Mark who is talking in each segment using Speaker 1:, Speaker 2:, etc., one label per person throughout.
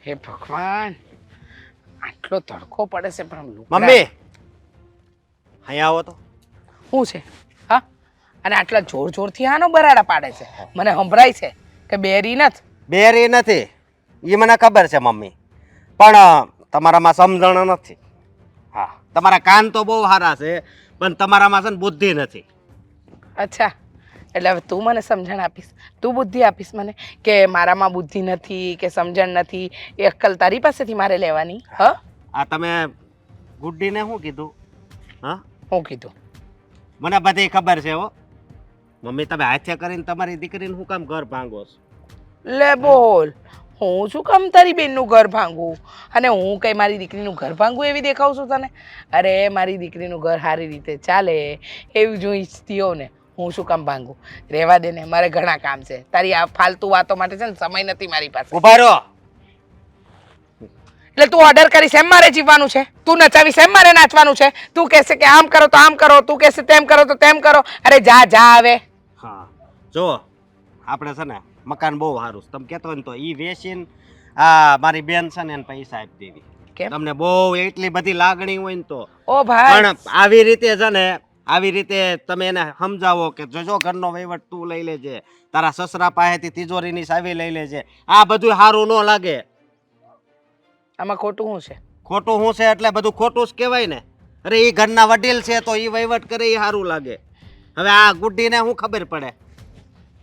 Speaker 1: હે ભગવાન, આટલો તડકો પડે છે પણ
Speaker 2: મમ્મી અહીંયા આવો તો.
Speaker 1: શું છે? હા, અને આટલા જોર જોરથી આનો બરાડા પાડે છે. મને સંભળાય છે કે બેરી નથી.
Speaker 2: બેરી નથી એ મને ખબર છે મમ્મી, પણ તમારામાં સમજણ નથી. હા, તમારા કાન તો બહુ સારા છે પણ તમારામાં છે ને બુદ્ધિ નથી.
Speaker 1: અચ્છા, એટલે હવે તું મને સમજણ આપીશ, તું બુદ્ધિ આપીશ મને કે મારામાં બુદ્ધિ નથી કે સમજણ નથી, એ અક્કલ તારી પાસેથી મારે લેવાની? હ,
Speaker 2: આ તમે ગુડ્ડીને શું કીધું? હા,
Speaker 1: હું કીધું?
Speaker 2: મને બધી ખબર છે હો મમ્મી. તમે હાથે કરીને તમારી દીકરીને શું કામ ઘર ભાંગો છો?
Speaker 1: લે બોલ, હું શું કામ તારી બેનનું ઘર ભાંગું? અને હું કઈ મારી દીકરીનું ઘર ભાંગું એવી દેખાવ છું તને? અરે મારી દીકરીનું ઘર સારી રીતે ચાલે એવું જો ઈચ્છતી હોઉં ને, હું શું કામ ભાંગું? રહેવા દે ને, મારે ઘણા કામ છે. તારી આ ફાલતુ વાતો માટે છે ને સમય નથી મારી પાસે.
Speaker 2: ઉભા રહો.
Speaker 1: એટલે તું ઓર્ડર કરીશ એમ મારે જીવવાનું છે? તું નચાવીશ એમ મારે નાચવાનું છે? તું કહેશે કે આમ કરો તો આમ કરો, તું કહેશે તેમ કરો તો તેમ કરો. અરે જા જા આવે.
Speaker 2: હા જો, આપણે છે ને મકાન બહુ સારું છે. તમે કહેતો હોય ને તો એ વેચીને આ મારી બેન છે ને એને પૈસા આપી દેવી.
Speaker 1: કેમ?
Speaker 2: તમને બહુ એટલી બધી લાગણી હોય ને તો.
Speaker 1: ઓ ભાઈ,
Speaker 2: પણ આવી રીતે છે ને, આવી રીતે તમે એને સમજાવો કે જોજો ઘરનો વહીવટ તું લઈ લેજે, તારા સસરા પાસેથી તિજોરીની ચાવી લઈ લેજે, આ બધું સારું ન લાગે.
Speaker 1: આમાં ખોટું શું છે?
Speaker 2: ખોટું શું છે એટલે બધું ખોટું જ કહેવાય ને. અરે એ ઘરના વડીલ છે તો એ વહીવટ કરે એ સારું લાગે. હવે આ ગુડ્ડીને શું ખબર પડે?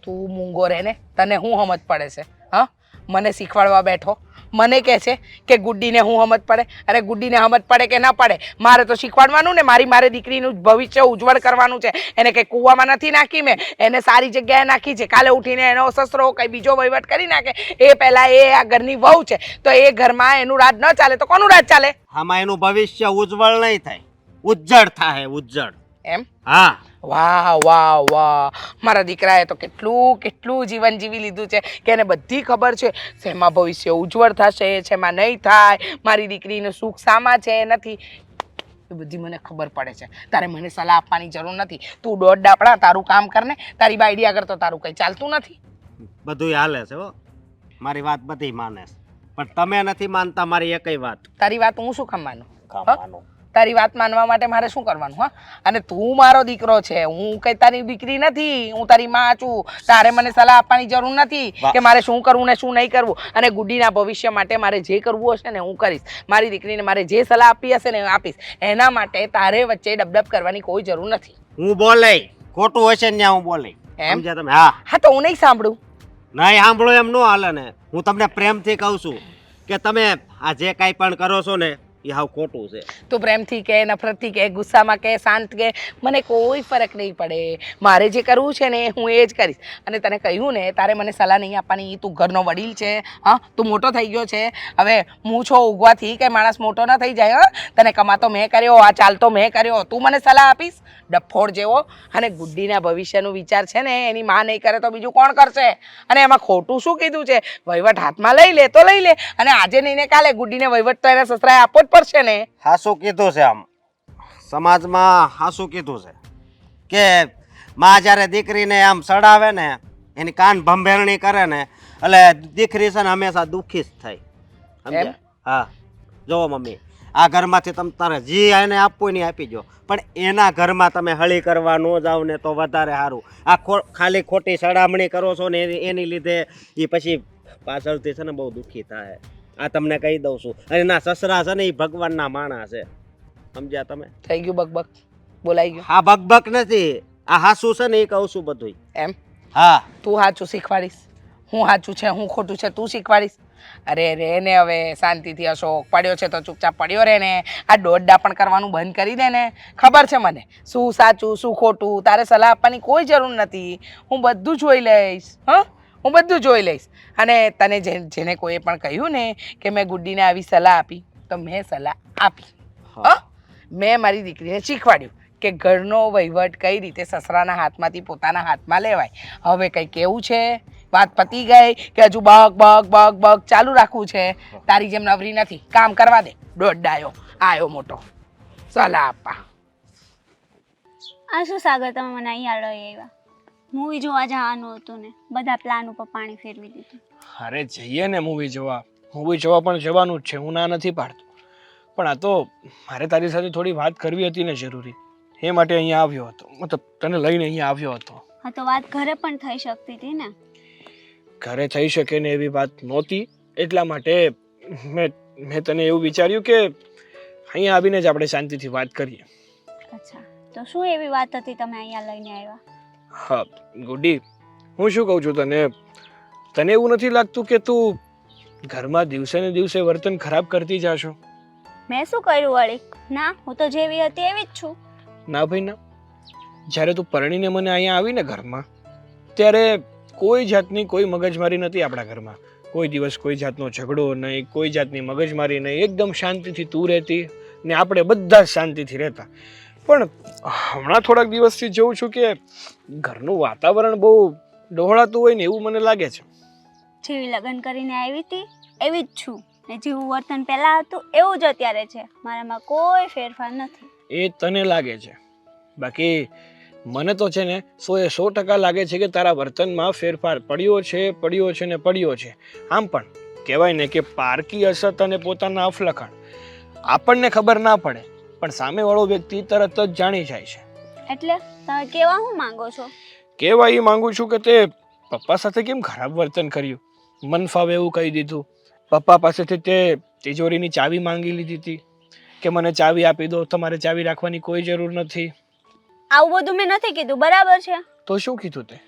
Speaker 1: તું મૂંગો રહે ને, તને શું સમજ પડે છે? હા, મને શીખવાડવા બેઠો, મને કહે છે કે ગુડ્ડીને શું સમજ પડે? અરે ગુડ્ડીને સમજ પડે કે ના પડે, મારે તો શીખવાડવાનું ને. મારે દીકરીનું ભવિષ્ય ઉજ્જવળ કરવાનું છે. એને કંઈ કૂવામાં નથી નાખી મેં, એને સારી જગ્યાએ નાખી છે. કાલે ઉઠીને એનો સસરો કંઈ બીજો વહીવટ કરી નાખે એ પહેલાં એ આ ઘરની વહુ છે, તો એ ઘરમાં એનું રાજ ન ચાલે તો કોનું રાજ ચાલે?
Speaker 2: આમાં એનું ભવિષ્ય ઉજ્જવળ નહીં થાય, ઉજ્જળ થાય, ઉજ્જળ.
Speaker 1: એમ?
Speaker 2: હા.
Speaker 1: વાહ વાહ વાહ, મારા દીકરાએ તો કેટલું કેટલું જીવન જીવી લીધું છે કે એને બધી ખબર છે શેમાં ભવિષ્ય ઉજ્જવળ થશે, શેમાં નહીં થાય, મારી દીકરીનું સુખ શામાં છે નથી, એ બધી મને ખબર પડે છે. તારે મને સલાહ આપવાની જરૂર નથી. તું દોઢ ડાપડા તારું કામ કરને, તારી બાયડી આગળ તો તારું કંઈ ચાલતું નથી.
Speaker 2: બધું હાલે છે હો, મારી વાત બધી માને છે, પણ તમે નથી માનતા મારી એકય વાત.
Speaker 1: તારી વાત હું શું કામ માનું?
Speaker 2: માનો.
Speaker 1: તારી વાત માનવા માટે મારે શું કરવાનું? હા, અને તું મારો દીકરો છે, હું કઈ તારી દીકરી નથી, હું તારી માં છું. તારે મને સલાહ આપવાની જરૂર નથી કે મારે શું કરવું ને શું નહીં કરવું. અને ગુડ્ડીના ભવિષ્ય માટે મારે જે કરવું હશે ને હું કરીશ. મારી દીકરીને મારે જે સલાહ આપી હશે ને આપીશ. એના માટે તારે વચ્ચે ડબડબ કરવાની કોઈ જરૂર નથી.
Speaker 2: હું બોલે ખોટું હશે ને ત્યાં હું બોલે.
Speaker 1: એમ?
Speaker 2: સમજ્યા તમે? હા.
Speaker 1: હા, તો હું નહીં સાંભળું.
Speaker 2: નહીં સાંભળો એમ ન હાલે ને. હું તમને પ્રેમથી કહું છું કે તમે આ જે કાંઈ પણ કરો છો ને એ હાવ ખોટું છે.
Speaker 1: તું પ્રેમથી કે, નફરતથી કે, ગુસ્સામાં કે, શાંત કે, મને કોઈ ફરક નહીં પડે. મારે જે કરવું છે ને હું એ જ કરીશ. અને તને કહ્યું ને તારે મને સલાહ નહીં આપવાની. તું ઘરનો વડીલ છે, હા, તું મોટો થઈ ગયો છે. હવે હું છો ઉગવાથી કે માણસ મોટો ન થઈ જાય. હા, તને કમાતો મેં કર્યો, આ ચાલતો મેં કર્યો, તું મને સલાહ આપીશ ડફોડ જેવો? અને ગુડ્ડીના ભવિષ્યનું વિચાર છે ને એની માં નહીં કરે તો બીજું કોણ કરશે? અને એમાં ખોટું શું કીધું છે? વહીવટ હાથમાં લઈ લે તો લઈ લે, અને આજે નહીં ને કાલે ગુડ્ડીને વહીવટ તો એના સસરાએ આપવો જ પડશે ને.
Speaker 2: હાસું કીધું છે. આમ સમાજમાં હાસું કીધું છે કે માં જ્યારે દીકરીને આમ સડાવે ને, એની કાન ભંભેરણી કરે ને, એટલે દીકરી છે ને હંમેશા દુઃખી જ થાય. સમજ્યા? હા. જોવો મમ્મી, આ ઘરમાંથી તમે તારે જે એને આપવું ને આપી દો, પણ એના ઘરમાં તમે હળી કરવા ન જાવ ને તો વધારે સારું. આ ખાલી ખોટી સડામણી કરો છો ને એની લીધે એ પછી પાછળથી છે ને બહુ દુઃખી થાય. આ તમને કહી દઉં છું. અને એના સસરા છે ને એ ભગવાનના માણસ છે. સમજ્યા તમે?
Speaker 1: થઈ ગયું બકબક, બોલાઈ ગયું.
Speaker 2: હા, બકબક નથી, આ હાસું છે ને એ કહું છું બધું.
Speaker 1: એમ?
Speaker 2: હા.
Speaker 1: તું સાચું શીખવાડીશ? હું સાચું છે હું ખોટું છે તું શીખવાડીશ? અરે રે ને, હવે શાંતિથી અશોક, પડ્યો છે તો ચૂપચાપ પડ્યો રહે ને. આ દોડડા પણ કરવાનું બંધ કરી દે ને. ખબર છે મને શું સાચું શું ખોટું. તારે સલાહ આપવાની કોઈ જરૂર નથી. હું બધું જોઈ લઈશ. હા, હું બધું જોઈ લઈશ. અને તને જેને કોઈએ પણ કહ્યું ને કે મેં ગુડ્ડીને આવી સલાહ આપી, તો મેં સલાહ આપી. હા, મેં મારી દીકરીને શીખવાડ્યું કે ઘરનો વહીવટ કઈ રીતે સસરાના હાથમાંથી પોતાના હાથમાં લેવાય. હવે કંઈ કેવું છે? વાત પતી ગઈ કે હજુ બગ બગ બગ બગ ચાલુ રાખવું છે? તારી જેમ નવરી નથી, કામ કરવા દે. દોડડાયો આયો મોટો સલાહ આપવા.
Speaker 3: આ શું સાગર, તમે મને અહીંયા લઈ આવ્યા? મૂવી જોવા જવાનું હતું ને બધા પ્લાન ઉપર પાણી ફેરવી દીધું.
Speaker 4: અરે જઈએ ને મૂવી જોવા, હું બી જવા પણ જવાનું જ છે, હું ના નથી પાડતો. પણ આ તો મારે તારી સાથે થોડી વાત કરવી હતી ને જરૂરી, એ માટે અહીંયા આવ્યો હતો, મતલબ તને લઈને અહીંયા આવ્યો હતો.
Speaker 3: હા તો વાત ઘરે પણ થઈ શકતી હતી ને.
Speaker 4: ઘરે થઈ શકે ને એવી વાત નહોતી, એટલા માટે મેં તને એવું વિચાર્યું કે અહીંયા આવીને જ આપણે શાંતિથી વાત કરીએ.
Speaker 3: અચ્છા, તો શું એવી વાત હતી તમે અહીંયા લઈને આવ્યા?
Speaker 4: હા ગુડી, હું શું કહું છું તને, તને એવું નથી લાગતું કે તું ઘરમાં દિવસે ને દિવસે વર્તન ખરાબ કરતી જાશો?
Speaker 3: મેં શું કર્યું વળી? ના, હું તો જેવી હતી એવી જ છું.
Speaker 4: ના ભાઈ ના, જ્યારે તું પરણીને મને અહીંયા આવીને ઘરમાં, ત્યારે કોઈ જાતની કોઈ મગજમારી નથી આપણા ઘરમાં. કોઈ દિવસ કોઈ જાતનો ઝઘડો નહીં, કોઈ જાતની મગજમારી નહીં, એકદમ શાંતિથી તું રહેતી ને આપણે બધા જ શાંતિથી રહેતા. પણ હમણાં થોડાક દિવસથી જોઉં છું કે ઘરનું વાતાવરણ બહુ ડહોળાતું હોય ને એવું મને લાગે છે.
Speaker 3: જેવી લગ્ન કરીને આવી હતી એવી જ છું, ને જેવું વર્તન પહેલા હતું એવું જ અત્યારે છે. મારામાં કોઈ ફેરફાર નથી.
Speaker 4: એ તને લાગે છે, બાકી મને તો છે ને 100% લાગે છે કે તારા વર્તનમાં ફેરફાર પડ્યો છે ને પડ્યો છે. આમ પણ કહેવાય ને કે પારકી અસત અને પોતાના અફલખાણ આપણને ખબર ના પડે, પણ સામેવાળો વ્યક્તિ તરત જ જાણી જાય છે.
Speaker 3: એટલે તમે કેવા હું માંગો છો?
Speaker 4: કહેવા એ માંગુ છું કે તે પપ્પા સાથે કેમ ખરાબ વર્તન કર્યું, મન ફાવે એવું કહી દીધું. પપ્પા પાસેથી તે તિજોરીની ચાવી માંગી લીધી હતી કે મને ચાવી આપી દો, તમારે ચાવી રાખવાની કોઈ જરૂર નથી.
Speaker 3: આવું બધું મેં નથી કીધું, બરાબર છે?
Speaker 4: તો શું કીધું તે?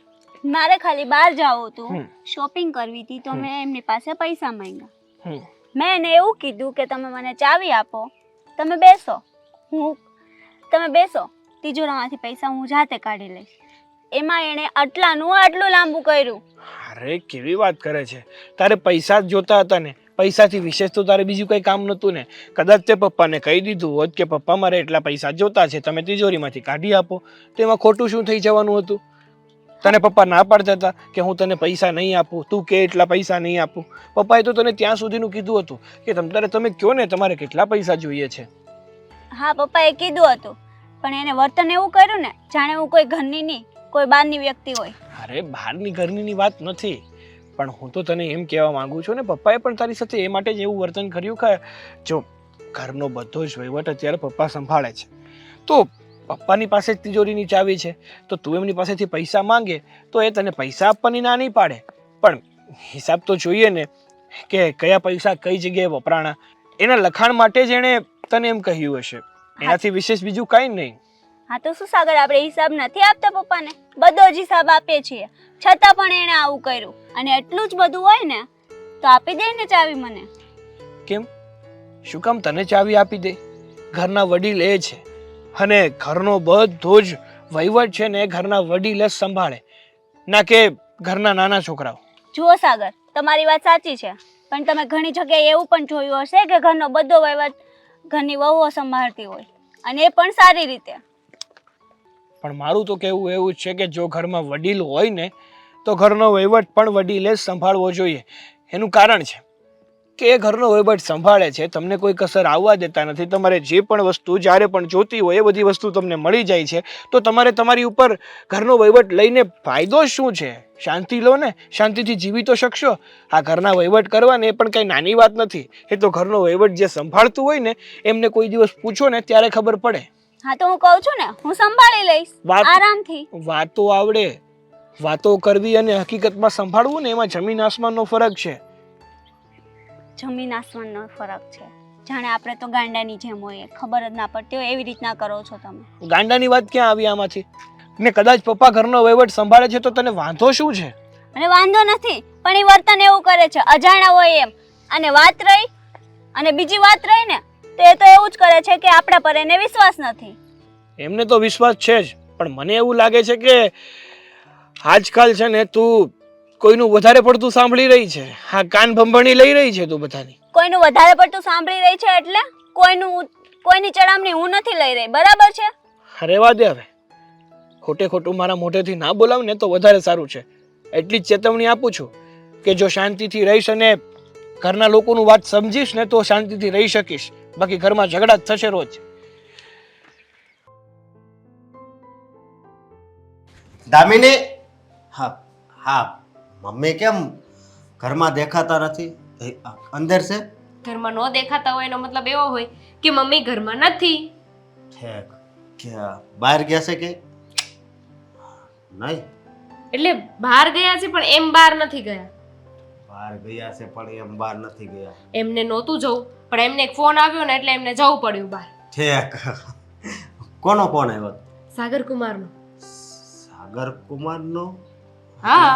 Speaker 3: મારે ખાલી બહાર જવું હતું,
Speaker 4: હમ.
Speaker 3: શોપિંગ કરવી હતી, તો મેં એમની પાસે પૈસા માંગ્યા.
Speaker 4: હમ
Speaker 3: મેં એને એવું કીધું કે તમે મને ચાવી આપો, તમે બેસો, તમે બેસો, તિજોરામાંથી પૈસા હું જાતે કાઢી લઈશ. એમાં એણે આટલું લાંબુ કર્યું.
Speaker 4: અરે કેવી વાત કરે છે, તારે પૈસા જ જોતા હતા ને, પૈસાથી વિશેષ તો તારે બીજું કઈ કામ નહોતું ને. કદાચ તે પપ્પાને કહી દીધું હોત કે પપ્પા મારે એટલા પૈસા જોતા છે, તમે તિજોરીમાંથી કાઢી આપો, તો એમાં ખોટું શું થઈ જવાનું હતું? તને પપ્પા ના પાડતા હતા કે હું તને પૈસા નહીં આપું, તું કે એટલા પૈસા નહીં આપું? પપ્પાએ તો તને ત્યાં સુધીનું કીધું હતું કે તમે કહો ને તમારે કેટલા પૈસા જોઈએ છે.
Speaker 3: હા, પપ્પાએ કીધું હતું, પણ એને વર્તન એવું કર્યું ને જાણે હું કોઈ ઘરની નહીં, કોઈ બહારની વ્યક્તિ હોય.
Speaker 4: અરે બહારની ઘરની વાત નથી, પણ હું તો તને એમ કહેવા માંગુ છું ને, પપ્પાએ પણ તારી સાથે એ માટે જ એવું વર્તન કર્યું કે જો ઘરનો બધો જ વહીવટ અત્યારે પપ્પા સંભાળે છે, તો પપ્પાની પાસે જ તિજોરીની ચાવી છે, તો તું એમની પાસેથી પૈસા માંગે તો એ તને પૈસા આપવાની ના નહીં પાડે, પણ હિસાબ તો જોઈએ ને કે કયા પૈસા કઈ જગ્યાએ વપરાણા. એના લખાણ માટે જ એણે તને એમ કહ્યું હશે, એનાથી વિશેષ બીજું કાંઈ નહીં.
Speaker 3: હા તો શું સાગર, આપણે હિસાબ નથી આપતા પપ્પાને? બધો જ હિસાબ આપીએ છીએ, છતાં પણ એણે આવું કર્યું. અને એટલું જ બધું હોય ને તો આપી દે ને ચાવી મને.
Speaker 4: કેમ, શું કામ તને ચાવી આપી દે? ઘરના વડીલ એ છે, અને ઘરનો બધો જ વહીવટ છે ને ઘરના વડીલ જ સંભાળે, ના કે ઘરના નાના છોકરાઓ.
Speaker 3: જુઓ સાગર, તમારી વાત સાચી છે, પણ તમે ઘણી જગ્યાએ એવું પણ જોયું હશે કે ઘરનો બધો વહીવટ ઘરની વહુઓ સંભાળતી હોય, અને એ પણ સારી રીતે.
Speaker 4: પણ મારું તો કહેવું એવું જ છે કે જો ઘરમાં વડીલ હોય ને તો ઘરનો વહીવટ પણ વડીલે જ સંભાળવો જોઈએ. એનું કારણ છે કે એ ઘરનો વહીવટ સંભાળે છે, તમને કોઈ કસર આવવા દેતા નથી, તમારે જે પણ વસ્તુ જ્યારે પણ જોતી હોય એ બધી વસ્તુ તમને મળી જાય છે, તો તમારે તમારી ઉપર ઘરનો વહીવટ લઈને ફાયદો શું છે? શાંતિ લો ને, શાંતિથી જીવી તો શકશો. આ ઘરના વહીવટ કરવાને એ પણ કંઈ નાની વાત નથી. એ તો ઘરનો વહીવટ જે સંભાળતું હોય ને એમને કોઈ દિવસ પૂછો ને ત્યારે ખબર પડે.
Speaker 3: હા તો હું કહું છું ને, હું સંભાળી લઈશ આરામથી.
Speaker 4: વાતો આવડે, વાતો કરવી અને હકીકતમાં સંભાળવું ને એમાં જમીન આસમાનનો ફરક છે.
Speaker 3: જમીન આસમાનનો ફરક છે. જાણે આપણે તો ગાંડાની જેમ હોય, ખબર જ ના પડતી હોય એવી રીતના કરો છો તમે.
Speaker 4: ગાંડાની વાત ક્યાં આવી આમાંથી? ને કદાચ પપ્પા ઘરનો વહીવટ સંભાળે છે તો તને વાંધો શું છે?
Speaker 3: અને વાંધો નથી, પણ એ વર્તન એવું કરે છે અજાણ્યા હોય એમ. અને વાત રહી, અને બીજી વાત રહી ને તો એ તો એવું જ કરે છે કે આપણા પર એને વિશ્વાસ નથી.
Speaker 4: એમને તો વિશ્વાસ છે જ, પણ મને એવું લાગે છે કે આજકાલ છે ને તું કોઈનું વધારે પડતું સાંભળી રહી છે. હા, કાન ભંભણી લઈ રહી છે તું બધાની.
Speaker 3: કોઈનું વધારે પડતું સાંભળી રહી છે એટલે કોઈની ચડામણી હું નથી લઈ રહી, બરાબર છે?
Speaker 4: રહેવા દે હવે, ખોટે ખોટું મારા મોઢેથી ના બોલાવ ને તો વધારે સારું છે. એટલી જ ચેતવણી આપું છું કે જો શાંતિથી રહીશ અને ઘરના લોકોનું વાત સમજીશ ને તો શાંતિથી રહી શકીશ, બાકી ઘરમાં ઝઘડા જ થશે રોજ.
Speaker 2: દામિની, હા હા, મમ્મી કેમ ઘરમાં દેખાતા નથી? અંદર છે
Speaker 5: ઘરમાં ન દેખાતા હોય એનો મતલબ એવો હોય કે મમ્મી ઘરમાં નથી.
Speaker 2: ઠેક કે બહાર ગયા છે કે નહીં?
Speaker 5: એટલે બહાર ગયા છે પણ એમ બહાર નથી ગયા.
Speaker 2: બહાર ગયા છે પણ એમ બહાર નથી ગયા.
Speaker 5: એમને નહોતું જવું પણ એમને એક ફોન આવ્યો ને એટલે એમને જવું પડ્યું બહાર.
Speaker 2: ઠેક કોનો ફોન આવ્યો?
Speaker 5: સાગર કુમારનો.
Speaker 2: સાગર કુમારનો?
Speaker 5: હા,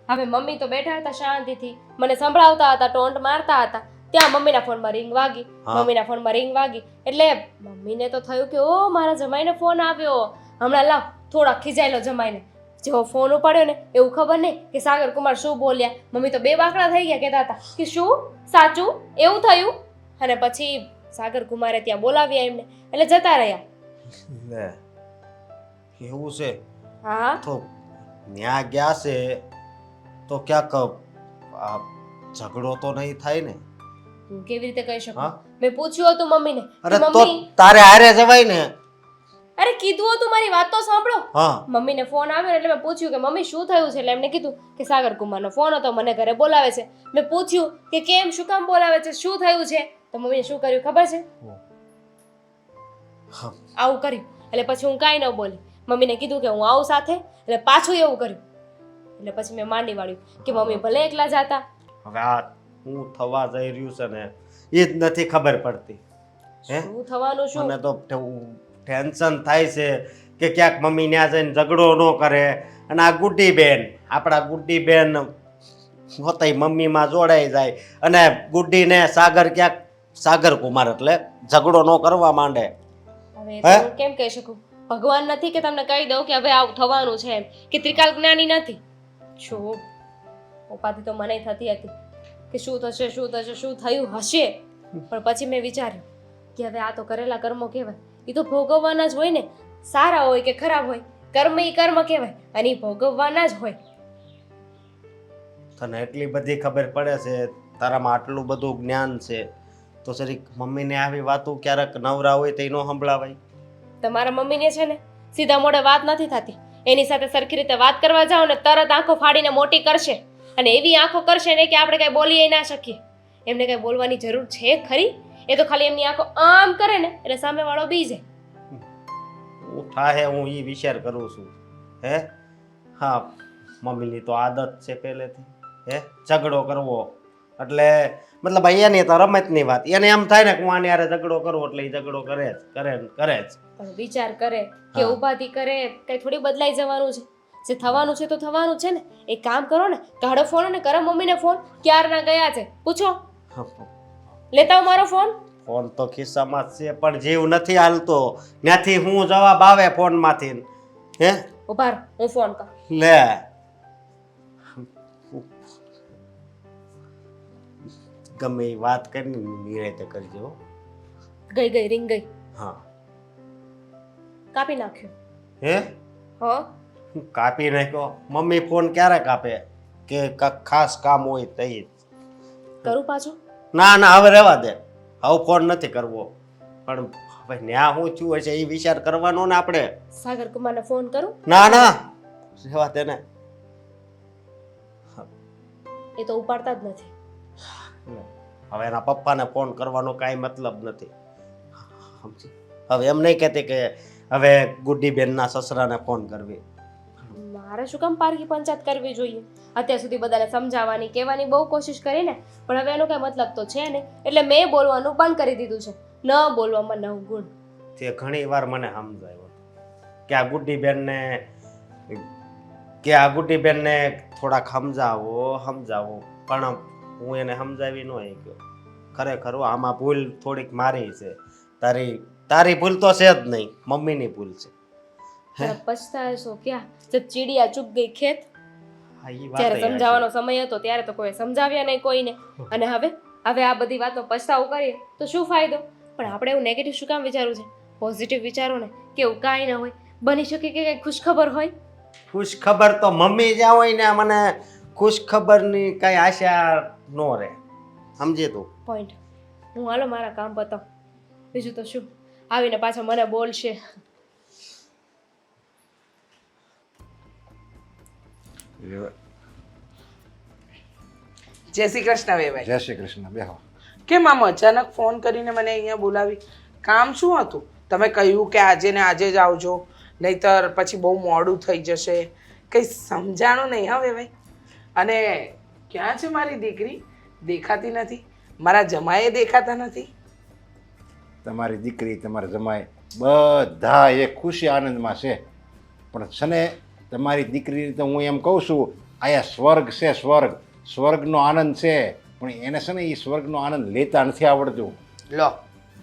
Speaker 5: હવે મમ્મી તો બેઠા હતા શાંતિથી મને સંભળાવતા હતા, ટોન્ટ મારતા હતા. ત્યાં મમ્મીના ફોનમાં રિંગ વાગી.
Speaker 2: હા.
Speaker 5: મમ્મીના ફોનમાં રિંગ વાગી એટલે મમ્મીને તો થયું કે ઓ મારા જમાઈને ફોન આવ્યો, હમણાં લાવ થોડા ખીજાયેલો જમાઈને. જેવો ફોન ઉપાડ્યો ને એવું ખબર નહીં કે સાગર કુમાર શું બોલ્યા. મમ્મી તો બે બાકડા થઈ ગયા, કહેતા હતા કે શું સાચું એવું થયું. અને પછી સાગર કુમારે ત્યાં બોલાવ્યા એમને એટલે જતા રહ્યા.
Speaker 2: લે એવું છે
Speaker 5: હા,
Speaker 2: તો ન્યા ગયા છે તો ક્યાંક આ ઝઘડો તો નહીં થાય ને?
Speaker 5: હું કેવી રીતે કહી શકું?
Speaker 2: હા?
Speaker 5: મેં પૂછ્યું હતું મમ્મીને કે
Speaker 2: અરે તો
Speaker 5: મમ્મી,
Speaker 2: તારે હારે જવાય ને.
Speaker 5: અરે કીધું હતું મારી વાત તો સાંભળો.
Speaker 2: હા
Speaker 5: મમ્મીને ફોન આવ્યો એટલે મેં પૂછ્યું કે મમ્મી શું થયું છે? એટલે એમને કીધું કે સાગર કુમારનો ફોન હતો, મને ઘરે બોલાવે છે. મેં પૂછ્યું કે કેમ, શું કામ બોલાવે છે, શું થયું છે? તો મમ્મીએ શું કર્યું ખબર છે?
Speaker 2: હા.
Speaker 5: આવું કર્યું. એટલે પછી હું કાંઈ ન બોલી. મમ્મીને કીધું કે હું આવું સાથે, એટલે પાછું એવું કર્યું. એટલે પછી મેં માંડી વાળ્યું કે મમ્મી ભલે એકલા જાતા.
Speaker 2: હવે આ શું થવા જઈ રહ્યું છે ને એ જ નથી ખબર પડતી. હે
Speaker 5: શું થવાનું શું?
Speaker 2: મને તો ટેન્શન થાય છે કે ક્યાંક મમ્મી ત્યાં જઈને ઝઘડો ન કરે. અને આ ગુડ્ડી બેન, આપણા ગુડ્ડી બેન હોતાય મમ્મીમાં જોડાઈ જાય અને ગુડ્ડીને સાગર ક્યાંક, સાગર કુમાર એટલે ઝઘડો ન કરવા માંડે.
Speaker 5: હવે તો હું કેમ કહી શકું? ભગવાન નથી કે તમને કહી દઉં કે હવે આવું થવાનું છે એમ, કે ત્રિકાલ જ્ઞાની નથી. શું ઉપાધિ તો મને થતી હતી કે શું થશે, શું થશે, શું થયું હશે. પણ પછી મેં વિચાર્યું કે હવે આ તો કરેલા કર્મો કહેવાય, એ તો ભોગવવાના જ હોય ને. સારા હોય કે ખરાબ હોય, કર્મ એ કર્મ કહેવાય અને એ ભોગવવાના જ હોય.
Speaker 2: તને એટલી બધી ખબર પડે છે, તારામાં આટલું બધું જ્ઞાન છે, તો જરીક મમ્મીને આવી વાતો ક્યારેક નવરા હોય તો ન સંભળાવાય?
Speaker 5: તમારા મમ્મીને છે ને સીધા મોઢે વાત નથી થતી. એની સાથે સરખી રીતે વાત કરવા જાઓ ને તરત આંખો ફાડીને મોટી કરશે. અને એવી આંખો કરશે ને કે આપણે કઈ બોલીએ ના શકીએ. એમને કઈ બોલવાની જરૂર છે ખરી? એ તો ખાલી એમની આંખો આમ કરે ને એટલે સામેવાળો બી જાય.
Speaker 2: હું થાહે હું એ વિચાર કરું છું. હે હા, મમ્મીની તો આદત છે પહેલેથી. હે ઝઘડો કરવો એટલે મતલબ અહીંયાની તો રમતની વાત. એને એમ થાય ને કે હું આની હારે ઝઘડો કરવો એટલે એ ઝઘડો કરે જ કરે જ.
Speaker 5: પણ વિચાર કરે કે
Speaker 2: હા.
Speaker 5: ઉપાધિ કરે કઈ થોડી બદલાઈ જવાનું છે. જે થવાનું છે તો થવાનું છે ને. એક કામ કરો ને, કાઢો ફોન અને કરો મમ્મીને ફોન. ક્યારના ગયા છે પૂછો. લેતા આવો મારો ફોન.
Speaker 2: ફોન તો ખિસ્સામાં જ છે પણ જીવ નથી હાલતો. ત્યાંથી હું જવાબ આવે ફોનમાંથી? હે
Speaker 5: ઉભા રહો, હું ફોન કરું.
Speaker 2: લે ગમે એ વાત કરીને નિરાતે કરજો.
Speaker 5: ગઈ ગઈ રિંગ ગઈ.
Speaker 2: હા
Speaker 5: કાપી નાખ્યું.
Speaker 2: હે
Speaker 5: હા,
Speaker 2: કાપી નાખ્યો? મમ્મી ફોન ક્યારે કાપે? કે કાંઈક ખાસ કામ હોય તઈ જ.
Speaker 5: કરું પાછું?
Speaker 2: ના ના હવે રહેવા દે, હવે ફોન નથી કરવો. પણ હવે ન્યા શું થયું હશે એ વિચાર કરવાનો ને આપણે.
Speaker 5: સાગર કુમારને ફોન કરું?
Speaker 2: ના ના રહેવા દે ને.
Speaker 5: એ તો ઉપાડતા જ નથી.
Speaker 2: હવે એના પપ્પાને ફોન કરવાનો કાંઈ મતલબ નથી. સમજી? હવે એમ નહીં કહેતી કે હવે ગુડ્ડીબેનના સસરાને ફોન કરવી.
Speaker 5: મારે શું કામ પારકી પંચાયત કરવી જોઈએ? અત્યાર સુધી બધાને સમજાવવાની કહેવાની બહુ કોશિશ કરી ને, પણ હવે એનો કઈ મતલબ તો છે નહીં. એટલે મેં બોલવાનું બંધ કરી દીધું છે. ન બોલવામાં નવ ગુણ.
Speaker 2: તે ઘણી વાર મને સમજાવ્યો કે આ ગુડ્ડીબેનને થોડાક સમજાવો પણ હું એને સમજાવી ન શક્યો. ખરેખર આમાં ભૂલ થોડીક મારી છે. તારી ભૂલ તો છે જ નહીં, મમ્મીની ભૂલ છે.
Speaker 5: ત્યારે પછતાશો ક્યાં? જબ ચીડિયા ચૂક ગઈ ખેત.
Speaker 2: હા, ઈ વાત
Speaker 5: જ્યારે
Speaker 2: ય
Speaker 5: સમજાવવાનો સમય હતો ત્યારે તો કોઈ સમજાવ્યા નહીં કોઈને. અને હવે આ બધી વાતનો પછતાવો કરીએ તો શું ફાયદો? પણ આપણે એવું નેગેટિવ શું કામ વિચારવું છે? પોઝિટિવ વિચારો ને કે એવું કાંઈ ના હોય. બની શકે કે કંઈ ખુશખબર હોય.
Speaker 2: ખુશ ખબર તો મમ્મી જ્યાં હોય ને મને ખુશ ખબરની કઈ આશા ન રહે. સમજે તું?
Speaker 5: પોઈન્ટ. હું હાલો મારા કામ બતાવ. બીજું તો શું, આવીને પાછા મને બોલશે.
Speaker 1: જય શ્રી કૃષ્ણ વેવાઈ.
Speaker 6: જય શ્રી કૃષ્ણ. બેહો.
Speaker 1: કેમ આમ અચાનક ફોન કરીને મને અહીંયા બોલાવી? કામ શું હતું? તમે કહ્યું કે આજે ને આજે જ આવજો, નહીતર પછી બહુ મોડું થઈ જશે. કંઈ સમજાણું નહીં હા વેવાઈ. અને ક્યાં છે મારી દીકરી? દેખાતી નથી. મારા જમાએ દેખાતા નથી.
Speaker 6: તમારી દીકરી, તમારા જમાઈ બધા એ ખુશી આનંદમાં છે. પણ છે ને તમારી દીકરીને તો હું એમ કહું છું, આયા સ્વર્ગ છે, સ્વર્ગનો આનંદ છે, પણ એને છે ને એ સ્વર્ગનો આનંદ લેતા નથી આવડતું.
Speaker 1: લો,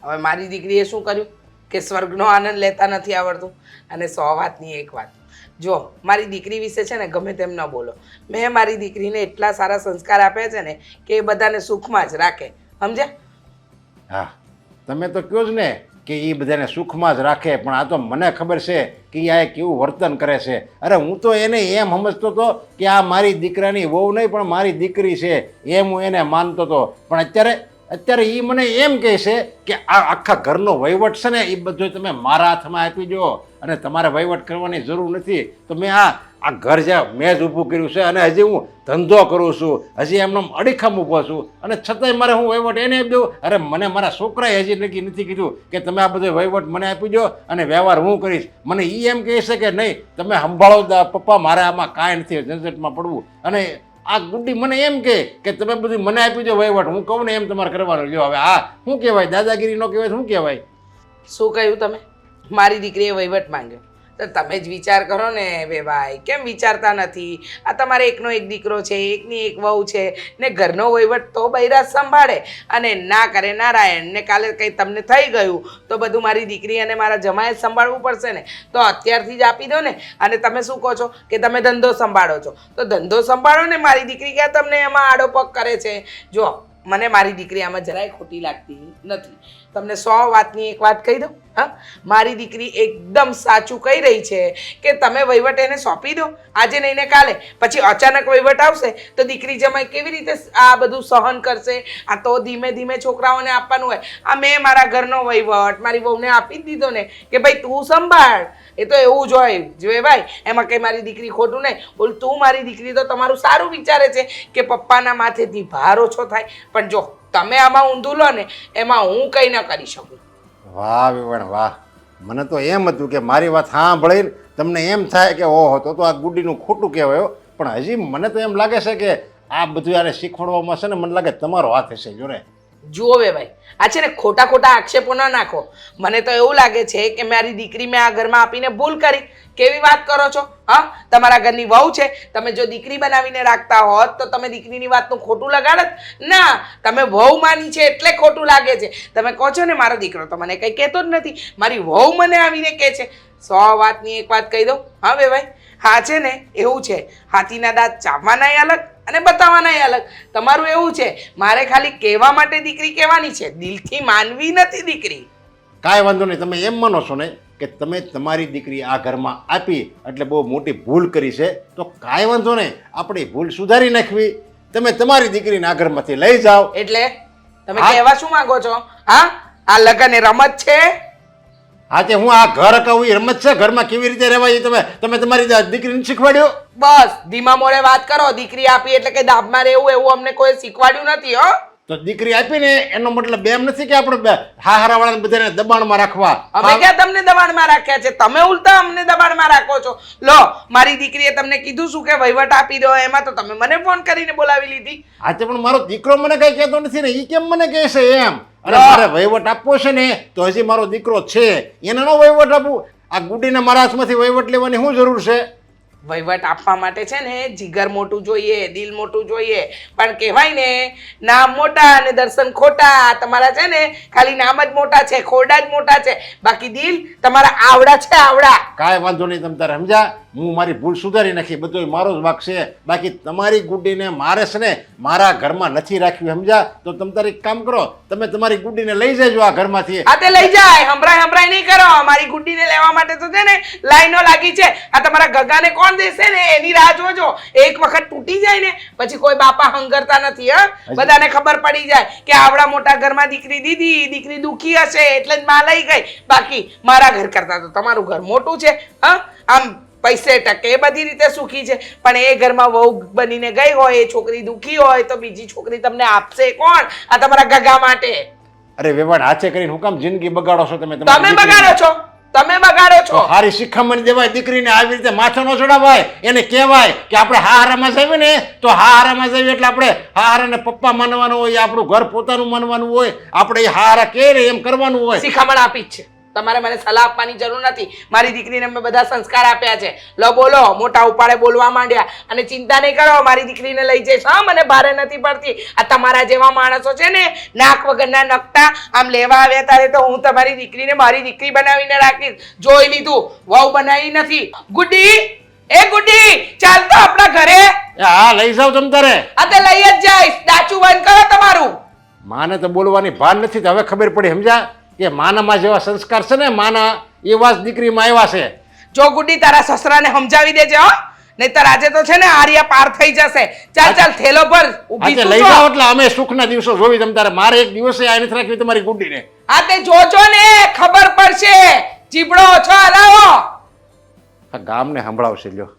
Speaker 1: હવે મારી દીકરીએ શું કર્યું કે સ્વર્ગનો આનંદ લેતા નથી આવડતું? અને 100 વાતની એક વાત, જો મારી દીકરી વિશે છે ને ગમે તેમ ન બોલો. મેં મારી દીકરીને એટલા સારા સંસ્કાર આપ્યા છે ને કે એ બધાને સુખમાં જ રાખે, સમજ્યા?
Speaker 6: હા, તમે તો કહો જ ને કે એ બધાને સુખમાં જ રાખે, પણ આ તો મને ખબર છે કે આ કેવું વર્તન કરે છે. અરે હું તો એને એમ સમજતો હતો કે આ મારી દીકરાની વહુ નહીં પણ મારી દીકરી છે, એમ હું એને માનતો હતો. પણ અત્યારે એ મને એમ કહે છે કે આ આખા ઘરનો વહીવટ છે ને એ બધો તમે મારા હાથમાં આપી દો અને તમારે વહીવટ કરવાની જરૂર નથી. તો મેં આ ઘર જ્યાં મેં જ ઊભું કર્યું છે અને હજી હું ધંધો કરું છું, હજી એમનો અડીખમ ઊભો છું, અને છતાંય મારે હું વહીવટ એને આપી દઉં? અરે મને મારા છોકરાએ હજી નક્કી નથી કીધું કે તમે આ બધો વહીવટ મને આપી દો અને વ્યવહાર હું કરીશ. મને એ એમ કહે છે કે નહીં તમે સંભાળો પપ્પા, મારે આમાં કાંઈ નથી ઝંઝટમાં પડવું. અને આ ગુડ્ડી મને એમ કે તમે બધું મને આપી દો વહીવટ, હું કહું ને એમ તમારે કરવાનું. જો હવે આ શું કહેવાય? દાદાગીરી ન કહેવાય, શું કહેવાય?
Speaker 1: શું કહ્યું તમે? મારી દીકરીએ વહીવટ માંગ્યો તો તમે જ વિચાર કરો ને વેવાઈ. કેમ વિચારતા નથી? આ તમારે એકનો એક દીકરો છે, એકની એક વહુ છે ને ઘરનો વહીવટ તો બૈરા સંભાળે. અને ના કરે નારાયણ ને કાલે કંઈ તમને થઈ ગયું તો બધું મારી દીકરી અને મારા જમાએ સંભાળવું પડશે ને. તો અત્યારથી જ આપી દો ને. અને તમે શું કહો છો કે તમે ધંધો સંભાળો છો, તો ધંધો સંભાળો ને. મારી દીકરી ક્યાં તમને એમાં આડો પગ કરે છે? જો મને મારી દીકરી આમાં જરાય ખોટી લાગતી નથી. તમને 100 વાતની એક વાત કહી દઉં. હા, મારી દીકરી એકદમ સાચું કહી રહી છે કે તમે વહીવટ એને સોંપી દો આજે નહીં ને કાલે. પછી અચાનક વહીવટ આવશે તો દીકરી જમાઈ કેવી રીતે આ બધું સહન કરશે? આ તો ધીમે ધીમે છોકરાઓને આપવાનું હોય. આ મેં મારા ઘરનો વહીવટ મારી વહુને આપી જ દીધો ને કે ભાઈ તું સંભાળ. એ તો એવું જ હોય જોએ ભાઈ, એમાં કંઈ મારી દીકરી ખોટું નહીં. બોલ તું મારી દીકરી તો તમારું સારું વિચારે છે કે પપ્પાના માથેથી ભાર ઓછો થાય. પણ જો તમે આમાં ઊંધું લો ને એમાં હું કંઈ ન કરી શકું.
Speaker 6: વાહ વિવણ વાહ. મને તો એમ હતું કે મારી વાત સાંભળીને તમને એમ થાય કે ઓહો તો આ ગુડીનું ખોટું કહેવાય. પણ હજી મને તો એમ લાગે છે કે આ બધું યાર શીખવાડવામાં છે ને મને લાગે તમારો હાથ હશે. જો રે
Speaker 1: જુઓ ભાઈ, આ છે ને ખોટા ખોટા આક્ષેપો ન નાખો. મને તો એવું લાગે છે કે મારી દીકરી મેં આ ઘરમાં આપીને ભૂલ કરી. કેવી વાત કરો છો? હા, તમારા ઘરની વહુ છે, તમે જો દીકરી બનાવીને રાખતા હોત તો તમે દીકરીની વાતનું ખોટું લગાડત ના. તમે વહુ માની છે એટલે ખોટું લાગે છે. તમે કહો છો ને મારો દીકરો તો મને કંઈ કહેતો જ નથી, મારી વહુ મને આવીને કહે છે. 100 વાતની એક વાત કહી દઉં. હા ભાઈ, હા છે ને એવું છે, હાથીના દાંત ચાવવાનાય અલગ અને બતાવવાનાય અલગ. તમારું એવું છે મારે ખાલી કહેવા માટે દીકરી કહેવાની છે, દિલથી માનવી નથી દીકરી.
Speaker 6: કાંઈ વાંધો નહીં. તમે એમ માનો છો ને કે તમે તમારી દીકરી આ ઘરમાં આપી એટલે બહુ મોટી ભૂલ કરી છે, તો કાંઈ વાંધો નહીં, આપણી ભૂલ સુધારી નાખવી. તમે તમારી દીકરીને આ ઘરમાંથી લઈ જાઓ.
Speaker 1: એટલે તમે કહેવા શું માંગો છો? હા, આ લગન એ રમત છે?
Speaker 6: હા, તે હું આ ઘર કહું એ રમત છે? ઘરમાં કેવી રીતે રહેવાય તમે તમારી દીકરીને શીખવાડ્યો?
Speaker 1: બસ ધીમા મોડે વાત કરો. દીકરી આપી એટલે કે દાબમાં રહેવું એવું અમને કોઈ શીખવાડ્યું નથી. હો,
Speaker 6: તો દીકરી આપીને એનો મતલબ એમ નથી કે આપણે હારાવાળાને બધાને દબાણમાં રાખવા.
Speaker 1: અમે ક્યાં તમને દબાણમાં રાખ્યા છે? તમે ઉલટા અમને દબાણમાં રાખો છો. લો, મારી દીકરીએ તમને કીધું શું કે વહીવટ આપી દો, એમાં તો તમે મને ફોન કરીને બોલાવી લીધી.
Speaker 6: હા, તે પણ મારો દીકરો મને કઈ કહેતો નથી ને, એ કેમ મને કહે છે એમ? અરે મારે વહીવટ આપવો છે ને તો હજી મારો દીકરો છે એને નો વહીવટ આપવું. આ ગુડીને મારા હાથમાંથી વહીવટ લેવાની શું જરૂર છે?
Speaker 1: વહીવટ આપવા માટે છે ને જીગર મોટું જોઈએ, દિલ મોટું જોઈએ. પણ કહેવાય ને નામ મોટા અને દર્શન ખોટા. તમારા છે ને ખાલી નામ જ મોટા છે, ખોડા જ મોટા છે, બાકી દિલ તમારા આવડા છે, આવડા.
Speaker 6: કાંઈ વાંધો નહીં. તમે તારે સમજા, હું મારી ભૂલ સુધારી નાખી, બધો મારો જ વાંક છે. બાકી તમારી ગુડીને મારે છે ને મારા ઘરમાં નથી રાખવી, સમજા? તો તમે તારે એક કામ કરો, તમે તમારી ગુડીને લઈ જજો આ ઘરમાંથી.
Speaker 1: આ તે લઈ જાય. હંભરાય નહીં કરો. મારી ગુડ્ડીને લેવા માટે તો છે ને લાઈનો લાગી છે. આ તમારા ગગાને કોણ દેશે ને એની રાહ જોજો. એક વખત તૂટી જાય ને પછી કોઈ બાપા હંગરતા નથી. હા, બધાને ખબર પડી જાય કે આવડા મોટા ઘરમાં દીકરી દીધી, દીકરી દુખી હશે એટલે જ માં લઈ ગઈ. બાકી મારા ઘર કરતા તો તમારું ઘર મોટું છે. હા, આમ પૈસે ટકે બધી રીતે સુખી છે, પણ એ ઘરમાં વહુ બનીને ગઈ હોય, એ છોકરી દુખી હોય તો બીજી છોકરી તમને આપશે કોણ? આ તમારા ગગા માટે.
Speaker 6: અરે વેવાણ હાથે કરીને હું કામ જિંદગી બગાડો છો તમે?
Speaker 1: તમે બગાડો છો, તમે બગાડો છો.
Speaker 6: હારી શિખામણ દેવાય દીકરીને, આવી રીતે માથે ન ચડાવાય. એને કહેવાય કે આપણે હારામાં જઈએ ને તો હારામાં જઈએ એટલે આપણે હારાને પપ્પા માનવાનું હોય, આપણું ઘર પોતાનું માનવાનું હોય, આપણે એ હારા કે એમ કરવાનું હોય.
Speaker 1: શિખામણ આપી જ છે. તમારે મને સલાહ આપવાની જરૂર નથી. મારી દીકરીને મેં બધા સંસ્કાર આપ્યા છે. લો બોલો, મોટા ઉપાડે બોલવા માંડ્યા. અને ચિંતા નહીં કરો, મારી દીકરીને લઈ જઈશ. હા, મને ભારે નથી પડતી. આ તમારા જેવા માણસો છે ને, નાક વગરના નકટા આમ લેવા આવ્યા ત્યારે તો હું તમારી દીકરીને મારી દીકરી બનાવીને રાખીશ. જોઈ લીધું, વહુ બનાવી નથી. ગુડી, એ ગુડી, ચાલ તો આપણા ઘરે.
Speaker 6: હા, લઈ જાવ તમ તારે.
Speaker 1: આ તે લઈ જ જઈશ. દાચું બંધ કરો તમારું.
Speaker 6: માને તો બોલવાની ભાન નથી, તો હવે ખબર પડી. સમજા કે માનામાં જેવા સંસ્કાર છે ને, માના એવા જ દીકરીમાં આવ્યા છે.
Speaker 1: જો ગુડી, તારા સસરાને સમજાવી દેજે હો, નહીતર આજે તો છે ને આર્યા પાર થઈ જશે. ચાલ ચાલ, થેલો પર ઊભી
Speaker 6: આજે
Speaker 1: છું
Speaker 6: લઈ
Speaker 1: જો.
Speaker 6: જાઓ એટલે અમે સુખના દિવસો જોવી તમ તારે. મારે એક દિવસે આ નથી રાખવી તમારી ગુડીને.
Speaker 1: આ તે જોજો ને, ખબર પડશે. જીબડો ઓછો હલાવો.
Speaker 6: આ ગામને સંભળાવશે લ્યો.